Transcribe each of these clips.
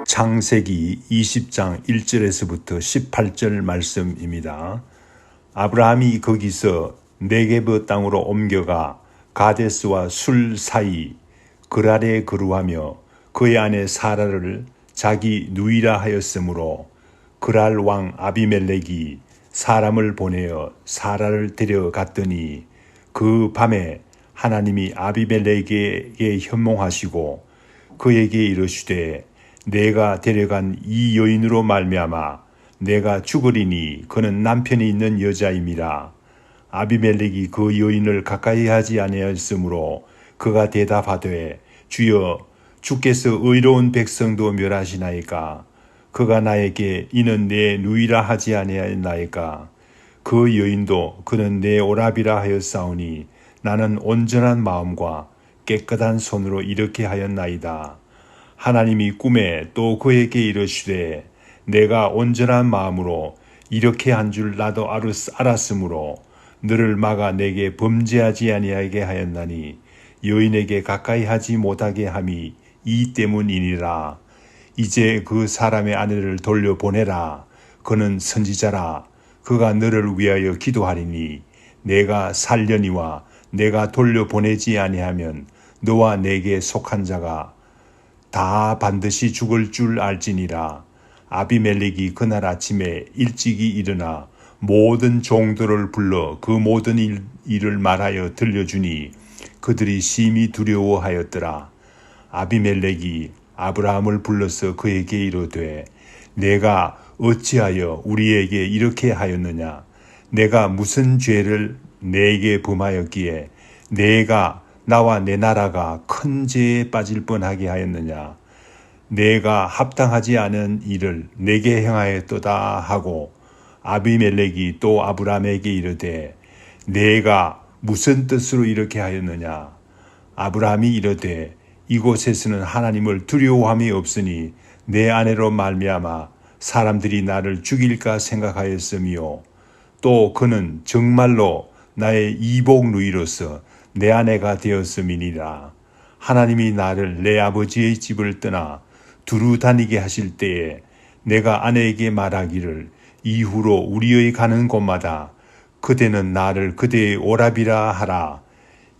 창세기 20장 1절에서부터 18절 말씀입니다. 아브라함이 거기서 네게브 땅으로 옮겨가 가데스와 술 사이 그랄에 거루하며 그의 아내 사라를 자기 누이라 하였으므로 그랄 왕 아비멜렉이 사람을 보내어 사라를 데려갔더니 그 밤에 하나님이 아비멜렉에게 현몽하시고 그에게 이르시되 내가 데려간 이 여인으로 말미암아 내가 죽으리니 그는 남편이 있는 여자임이라. 아비멜렉이 그 여인을 가까이 하지 아니하였으므로 그가 대답하되 주여 주께서 의로운 백성도 멸하시나이까. 그가 나에게 이는 내 누이라 하지 아니하였나이까. 그 여인도 그는 내 오라비라 하였사오니 나는 온전한 마음과 깨끗한 손으로 이렇게 하였나이다. 하나님이 꿈에 또 그에게 이르시되 내가 온전한 마음으로 이렇게 한 줄 나도 알았으므로 너를 막아 내게 범죄하지 아니하게 하였나니 여인에게 가까이 하지 못하게 함이 이 때문이니라. 이제 그 사람의 아내를 돌려보내라. 그는 선지자라. 그가 너를 위하여 기도하리니 내가 살려니와 내가 돌려보내지 아니하면 너와 내게 속한 자가 다 반드시 죽을 줄 알지니라. 아비멜렉이 그날 아침에 일찍이 일어나 모든 종들을 불러 그 모든 일을 말하여 들려주니 그들이 심히 두려워하였더라. 아비멜렉이 아브라함을 불러서 그에게 이르되 내가 어찌하여 우리에게 이렇게 하였느냐. 내가 무슨 죄를 내게 범하였기에 내가 나와 내 나라가 큰 죄에 빠질 뻔하게 하였느냐. 내가 합당하지 않은 일을 내게 행하였도다 하고 아비멜렉이 또 아브라함에게 이르되 내가 무슨 뜻으로 이렇게 하였느냐. 아브라함이 이르되 이곳에서는 하나님을 두려워함이 없으니 내 아내로 말미암아 사람들이 나를 죽일까 생각하였으며 또 그는 정말로 나의 이복 누이로서 내 아내가 되었음이니라. 하나님이 나를 내 아버지의 집을 떠나 두루 다니게 하실 때에 내가 아내에게 말하기를 이후로 우리의 가는 곳마다 그대는 나를 그대의 오라비라 하라.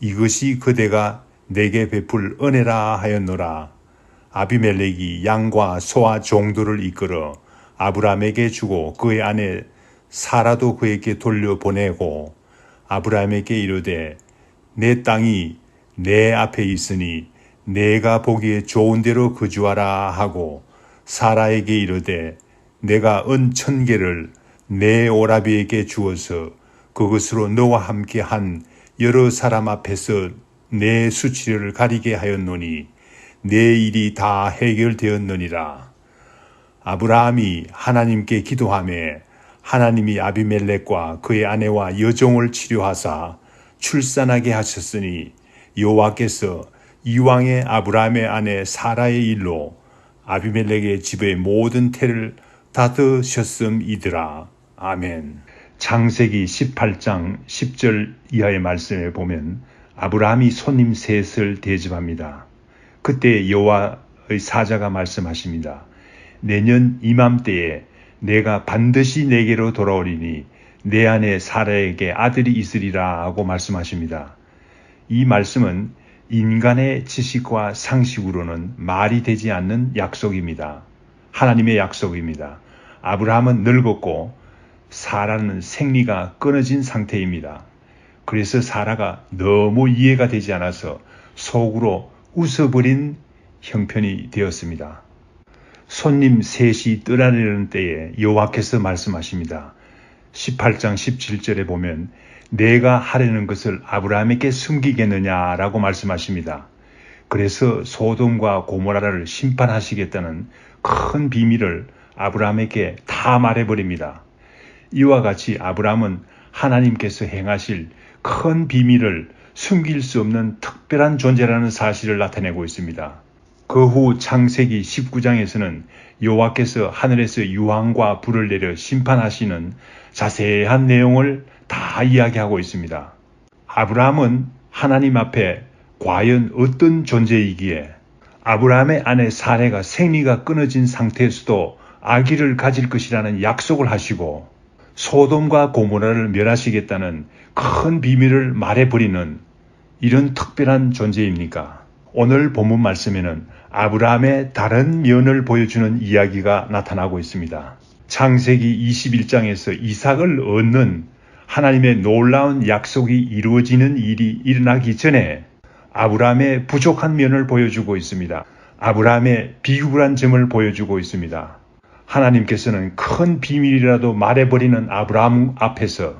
이것이 그대가 내게 베풀 은혜라 하였노라. 아비멜렉이 양과 소와 종들을 이끌어 아브라함에게 주고 그의 아내 사라도 그에게 돌려보내고 아브라함에게 이르되 내 땅이 내 앞에 있으니 내가 보기에 좋은 대로 거주하라 하고 사라에게 이르되 내가 은 1000개를 내 오라비에게 주어서 그것으로 너와 함께 한 여러 사람 앞에서 내 수치를 가리게 하였노니 내 일이 다 해결되었느니라. 아브라함이 하나님께 기도하매 하나님이 아비멜렉과 그의 아내와 여종을 치료하사 출산하게 하셨으니 여호와께서 이왕의 아브라함의 아내 사라의 일로 아비멜렉의 집의 모든 태를 닫으셨음이더라. 아멘. 창세기 18장 10절 이하의 말씀에 보면 아브라함이 손님 셋을 대접합니다. 그때 여호와의 사자가 말씀하십니다. 내년 이맘때에 내가 반드시 내게로 돌아오리니 내 아내 사라에게 아들이 있으리라 하고 말씀하십니다. 이 말씀은 인간의 지식과 상식으로는 말이 되지 않는 약속입니다. 하나님의 약속입니다. 아브라함은 늙었고 사라는 생리가 끊어진 상태입니다. 그래서 사라가 너무 이해가 되지 않아서 속으로 웃어버린 형편이 되었습니다. 손님 셋이 떠나려는 때에 여호와께서 말씀하십니다. 18장 17절에 보면 내가 하려는 것을 아브라함에게 숨기겠느냐라고 말씀하십니다. 그래서 소돔과 고모라를 심판하시겠다는 큰 비밀을 아브라함에게 다 말해버립니다. 이와 같이 아브라함은 하나님께서 행하실 큰 비밀을 숨길 수 없는 특별한 존재라는 사실을 나타내고 있습니다. 그 후 창세기 19장에서는 여호와께서 하늘에서 유황과 불을 내려 심판하시는 자세한 내용을 다 이야기하고 있습니다. 아브라함은 하나님 앞에 과연 어떤 존재이기에 아브라함의 아내 사레가 생리가 끊어진 상태에서도 아기를 가질 것이라는 약속을 하시고 소돔과 고모라를 멸하시겠다는 큰 비밀을 말해버리는 이런 특별한 존재입니까? 오늘 본문 말씀에는 아브라함의 다른 면을 보여주는 이야기가 나타나고 있습니다. 창세기 21장에서 이삭을 얻는 하나님의 놀라운 약속이 이루어지는 일이 일어나기 전에 아브라함의 부족한 면을 보여주고 있습니다. 아브라함의 비굴한 점을 보여주고 있습니다. 하나님께서는 큰 비밀이라도 말해버리는 아브라함 앞에서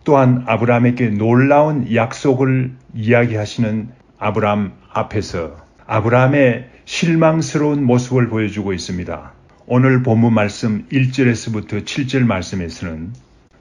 또한 아브라함에게 놀라운 약속을 이야기하시는 아브라함 앞에서 아브라함의 실망스러운 모습을 보여주고 있습니다. 오늘 본문 말씀 1절에서부터 7절 말씀에서는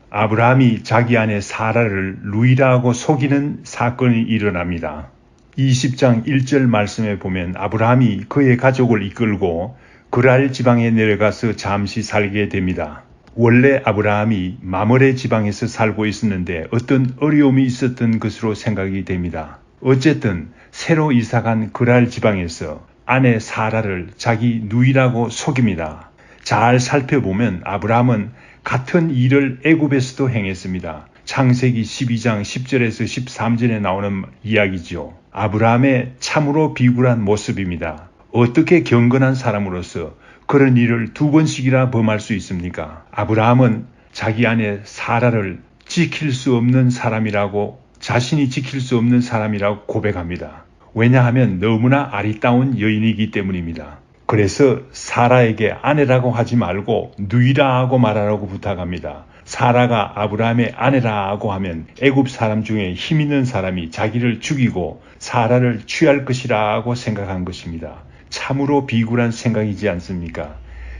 아브라함이 자기 아내 사라를 루이라하고 속이는 사건이 일어납니다. 20장 1절 말씀에 보면 아브라함이 그의 가족을 이끌고 그랄 지방에 내려가서 잠시 살게 됩니다. 원래 아브라함이 마므레 지방에서 살고 있었는데 어떤 어려움이 있었던 것으로 생각이 됩니다. 어쨌든 새로 이사간 그랄 지방에서 아내 사라를 자기 누이라고 속입니다. 잘 살펴보면 아브라함은 같은 일을 애굽에서도 행했습니다. 창세기 12장 10절에서 13절에 나오는 이야기죠. 아브라함의 참으로 비굴한 모습입니다. 어떻게 경건한 사람으로서 그런 일을 2번씩이나 범할 수 있습니까? 아브라함은 자기 아내 사라를 지킬 수 없는 사람이라고 자신이 지킬 수 없는 사람이라고 고백합니다. 왜냐하면 너무나 아리따운 여인이기 때문입니다. 그래서 사라에게 아내라고 하지 말고 누이라 하고 말하라고 부탁합니다. 사라가 아브라함의 아내라고 하면 애굽 사람 중에 힘 있는 사람이 자기를 죽이고 사라를 취할 것이라고 생각한 것입니다. 참으로 비굴한 생각이지 않습니까?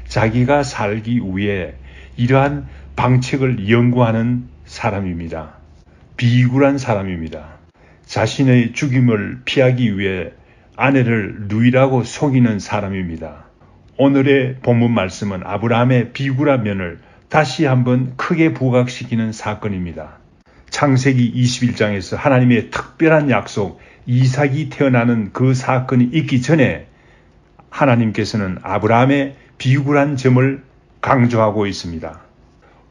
자기가 살기 위해 이러한 방책을 연구하는 사람입니다. 비굴한 사람입니다. 자신의 죽임을 피하기 위해 아내를 누이라고 속이는 사람입니다. 오늘의 본문 말씀은 아브라함의 비굴한 면을 다시 한번 크게 부각시키는 사건입니다. 창세기 21장에서 하나님의 특별한 약속, 이삭이 태어나는 그 사건이 있기 전에 하나님께서는 아브라함의 비굴한 점을 강조하고 있습니다.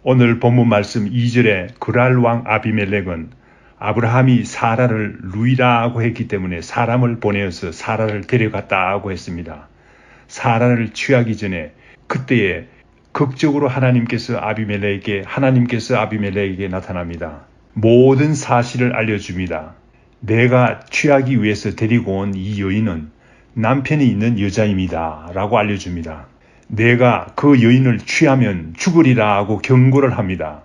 오늘 본문 말씀 2절에 그랄 왕 아비멜렉은 아브라함이 사라를 루이라고 했기 때문에 사람을 보내어서 사라를 데려갔다고 했습니다. 사라를 취하기 전에 그때에 극적으로 하나님께서 아비멜렉에게 나타납니다. 모든 사실을 알려줍니다. 내가 취하기 위해서 데리고 온 이 여인은 남편이 있는 여자입니다. 라고 알려줍니다. 내가 그 여인을 취하면 죽으리라 하고 경고를 합니다.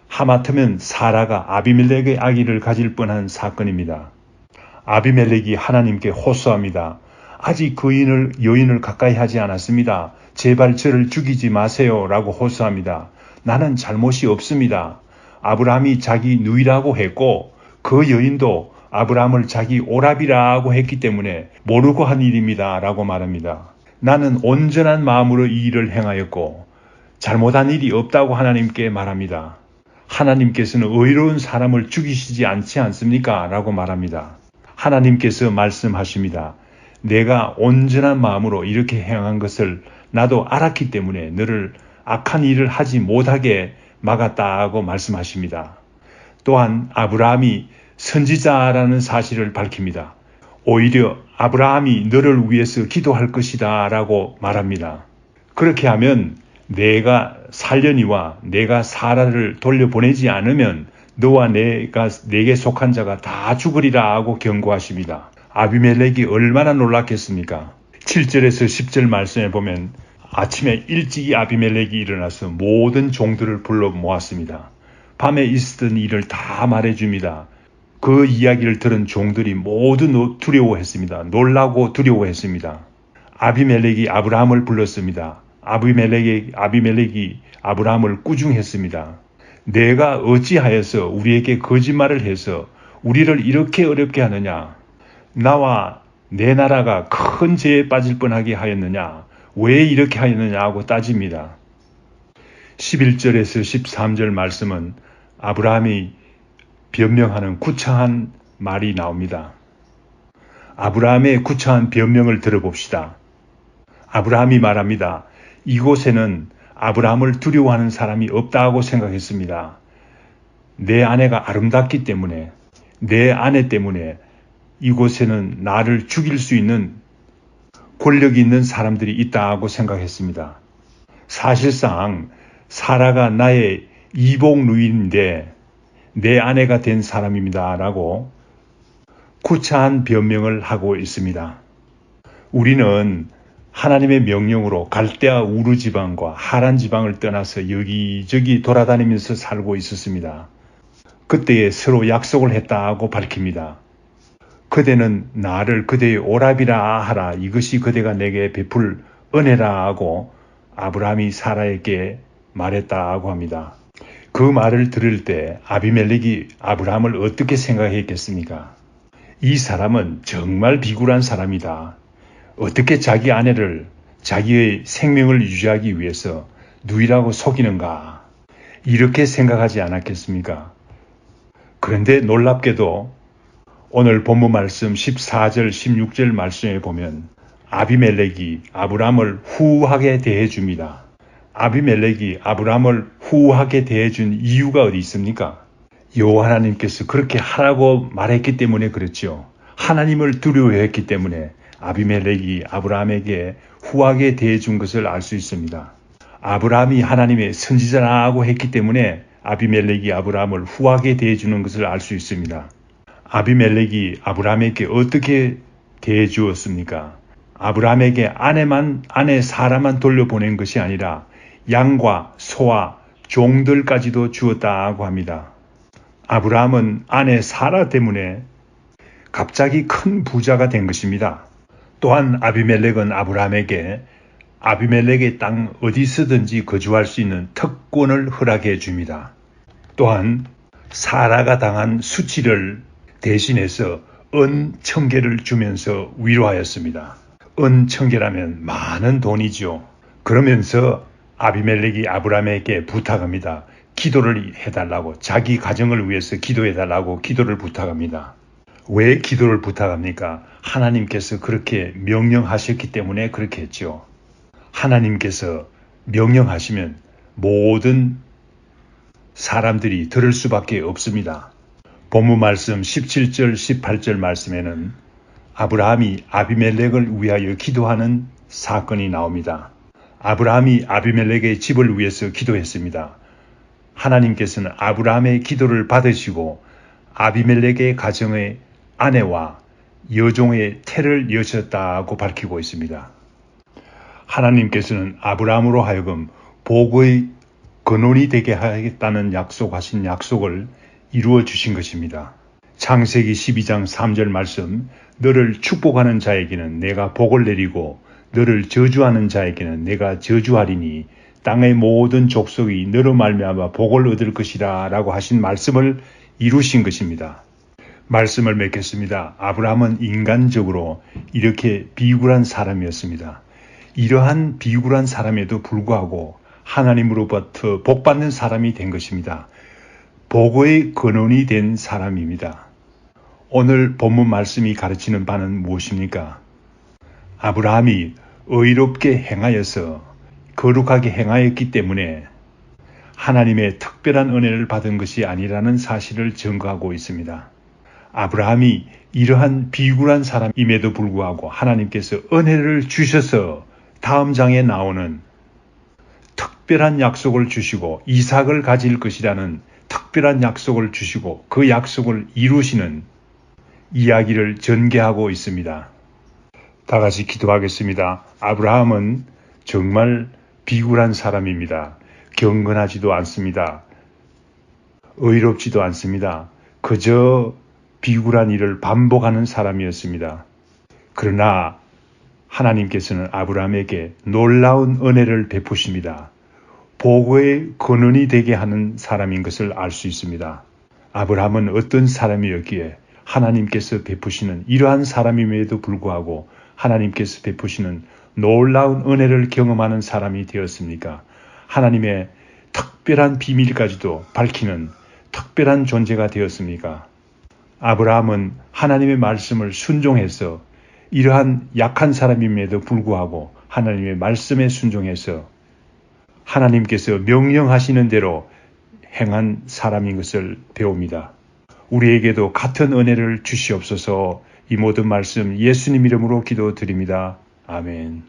하마터면 사라가 아비멜렉의 아기를 가질 뻔한 사건입니다. 아비멜렉이 하나님께 호소합니다. 아직 그 여인을 가까이 하지 않았습니다. 제발 저를 죽이지 마세요 라고 호소합니다. 나는 잘못이 없습니다. 아브라함이 자기 누이라고 했고 그 여인도 아브라함을 자기 오라비라고 했기 때문에 모르고 한 일입니다 라고 말합니다. 나는 온전한 마음으로 이 일을 행하였고 잘못한 일이 없다고 하나님께 말합니다. 하나님께서는 의로운 사람을 죽이시지 않지 않습니까? 라고 말합니다. 하나님께서 말씀하십니다. 내가 온전한 마음으로 이렇게 행한 것을 나도 알았기 때문에 너를 악한 일을 하지 못하게 막았다고 말씀하십니다. 또한 아브라함이 선지자라는 사실을 밝힙니다. 오히려 아브라함이 너를 위해서 기도할 것이다 라고 말합니다. 그렇게 하면 내가 살려니와 내가 사라를 돌려보내지 않으면 너와 내게 속한 자가 다 죽으리라 하고 경고하십니다. 아비멜렉이 얼마나 놀랐겠습니까? 7절에서 10절 말씀에 보면 아침에 일찍이 아비멜렉이 일어나서 모든 종들을 불러 모았습니다. 밤에 있었던 일을 다 말해줍니다. 그 이야기를 들은 종들이 모두 두려워했습니다. 놀라고 두려워했습니다. 아비멜렉이 아브라함을 불렀습니다. 아비멜렉이 아브라함을 꾸중했습니다. 내가 어찌하여서 우리에게 거짓말을 해서 우리를 이렇게 어렵게 하느냐? 나와 내 나라가 큰 죄에 빠질 뻔하게 하였느냐? 왜 이렇게 하였느냐 하고 따집니다. 11절에서 13절 말씀은 아브라함이 변명하는 구차한 말이 나옵니다. 아브라함의 구차한 변명을 들어봅시다. 아브라함이 말합니다. 이곳에는 아브라함을 두려워하는 사람이 없다고 생각했습니다. 내 아내가 아름답기 때문에, 내 아내 때문에 이곳에는 나를 죽일 수 있는 권력이 있는 사람들이 있다고 생각했습니다. 사실상 사라가 나의 이복 누이인데 내 아내가 된 사람입니다. 라고 구차한 변명을 하고 있습니다. 우리는 하나님의 명령으로 갈대아 우르 지방과 하란 지방을 떠나서 여기저기 돌아다니면서 살고 있었습니다. 그때에 서로 약속을 했다고 밝힙니다. 그대는 나를 그대의 오랍이라 하라. 이것이 그대가 내게 베풀 은혜라 하고 아브라함이 사라에게 말했다고 합니다. 그 말을 들을 때 아비멜렉이 아브라함을 어떻게 생각했겠습니까? 이 사람은 정말 비굴한 사람이다. 어떻게 자기 아내를 자기의 생명을 유지하기 위해서 누이라고 속이는가? 이렇게 생각하지 않았겠습니까? 그런데 놀랍게도 오늘 본문 말씀 14절 16절 말씀에 보면 아비멜렉이 아브라함을 후하게 대해줍니다. 아비멜렉이 아브라함을 후하게 대해준 이유가 어디 있습니까? 여호와 하나님께서 그렇게 하라고 말했기 때문에 그렇죠. 하나님을 두려워했기 때문에 아비멜렉이 아브라함에게 후하게 대해준 것을 알 수 있습니다. 아브라함이 하나님의 선지자라고 했기 때문에 아비멜렉이 아브라함을 후하게 대해주는 것을 알 수 있습니다. 아비멜렉이 아브라함에게 어떻게 대해주었습니까? 아브라함에게 아내 사라만 돌려보낸 것이 아니라 양과 소와 종들까지도 주었다고 합니다. 아브라함은 아내 사라 때문에 갑자기 큰 부자가 된 것입니다. 또한 아비멜렉은 아브라함에게 아비멜렉의 땅 어디서든지 거주할 수 있는 특권을 허락해 줍니다. 또한 사라가 당한 수치를 대신해서 은 1000개를 주면서 위로하였습니다. 은 1000개라면 많은 돈이죠. 그러면서 아비멜렉이 아브라함에게 부탁합니다. 기도를 해달라고, 자기 가정을 위해서 기도해달라고 기도를 부탁합니다. 왜 기도를 부탁합니까? 하나님께서 그렇게 명령하셨기 때문에 그렇게 했죠. 하나님께서 명령하시면 모든 사람들이 들을 수밖에 없습니다. 본문 말씀 17절 18절 말씀에는 아브라함이 아비멜렉을 위하여 기도하는 사건이 나옵니다. 아브라함이 아비멜렉의 집을 위해서 기도했습니다. 하나님께서는 아브라함의 기도를 받으시고 아비멜렉의 가정의 아내와 여종의 태를 여셨다고 밝히고 있습니다. 하나님께서는 아브라함으로 하여금 복의 근원이 되게 하겠다는 약속하신 약속을 이루어 주신 것입니다. 창세기 12장 3절 말씀, 너를 축복하는 자에게는 내가 복을 내리고 너를 저주하는 자에게는 내가 저주하리니 땅의 모든 족속이 너로 말미암아 복을 얻을 것이라 라고 하신 말씀을 이루신 것입니다. 말씀을 맺겠습니다. 아브라함은 인간적으로 이렇게 비굴한 사람이었습니다. 이러한 비굴한 사람에도 불구하고 하나님으로부터 복받는 사람이 된 것입니다. 복의 근원이 된 사람입니다. 오늘 본문 말씀이 가르치는 바는 무엇입니까? 아브라함이 의롭게 행하여서 거룩하게 행하였기 때문에 하나님의 특별한 은혜를 받은 것이 아니라는 사실을 증거하고 있습니다. 아브라함이 이러한 비굴한 사람임에도 불구하고 하나님께서 은혜를 주셔서 다음 장에 나오는 특별한 약속을 주시고 이삭을 가질 것이라는 특별한 약속을 주시고 그 약속을 이루시는 이야기를 전개하고 있습니다. 다 같이 기도하겠습니다. 아브라함은 정말 비굴한 사람입니다. 경건하지도 않습니다. 의롭지도 않습니다. 그저 비굴한 일을 반복하는 사람이었습니다. 그러나 하나님께서는 아브라함에게 놀라운 은혜를 베푸십니다. 복의 근원이 되게 하는 사람인 것을 알 수 있습니다. 아브라함은 어떤 사람이었기에 하나님께서 베푸시는 이러한 사람임에도 불구하고 하나님께서 베푸시는 놀라운 은혜를 경험하는 사람이 되었습니까? 하나님의 특별한 비밀까지도 밝히는 특별한 존재가 되었습니까? 아브라함은 하나님의 말씀을 순종해서 이러한 약한 사람임에도 불구하고 하나님의 말씀에 순종해서 하나님께서 명령하시는 대로 행한 사람인 것을 배웁니다. 우리에게도 같은 은혜를 주시옵소서. 이 모든 말씀 예수님 이름으로 기도드립니다. 아멘.